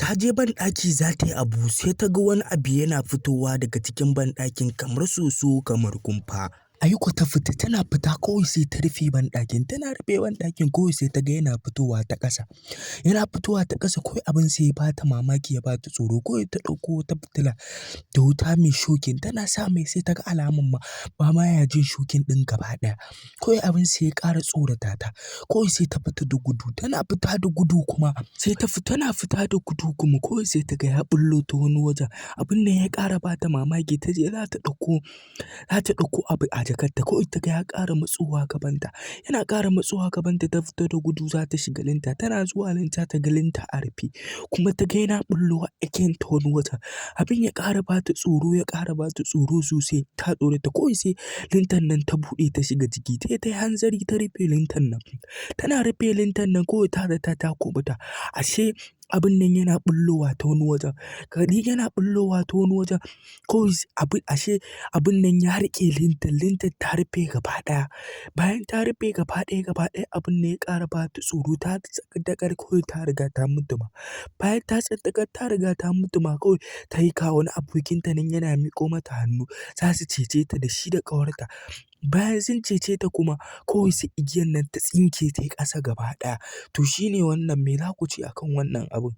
ta je banɗaki za ta yi abu sai ta ga wani abu yana fitowa daga cikin banɗakin kamar soso kamar kumfa. Aiko ta fita tana fita kawai sai ta rufe banɗakin tana rufe banɗakin kawai sai ta ga yana fitowa ta ƙasa. Yana fitowa ta ƙasa kawai abin sai ya bata mamaki ya bata tsoro kawai ta ɗauko wata fitila da wuta mai shokin tana sa mai sai ta ga alamun ma ba ma ya jin shokin ɗin gaba ɗaya. Kawai abin sai ya ƙara tsorata ta kawai sai ta fita da gudu tana fita da gudu kuma tana fita da gudu kuma kawai sai ta ga ya ɓullo ta wani wajen. Abin nan ya ƙara bata mamaki ta je za ta ɗauko abu a jakarta kawai ta ga ya ƙara matsowa gabanta. Yana ƙara matsowa gabanta ta fita da gudu za ta shiga linta tana zuwa linta ta ga linta a rufe kuma ta ga yana ɓullowa again ta wani wajen. Abin ya ƙara bata tsoro sosai ta tsorata kawai sai lintan nan ta buɗe ta shiga ciki ta yi hanzari ta rufe lintan nan. Tana rufe lintan nan kawai ta zata ta kuɓuta ashe abin nan yana ɓullowa ta wani wajen. Gari yana ɓullowa ta wani wajen kawai ashe abin nan ya riƙe lintan ta rufe gaba ɗaya. Bayan ta rufe gaba ɗaya abin nan ya ƙara bata tsoro ta tsaddaƙar kawai ta riga ta mutu ma. Bayan ta tsaddaƙar ta riga ta mutu ma kawai ta yi ga wani abokinta nan yana miƙo mata hannu za su cece ta da shi da ƙawarta. Bayan sun cece ta kuma kawai sai igiyan nan ta tsinke ta yi ƙasa gaba ɗaya. To shine wannan me za ku ce akan wannan abun?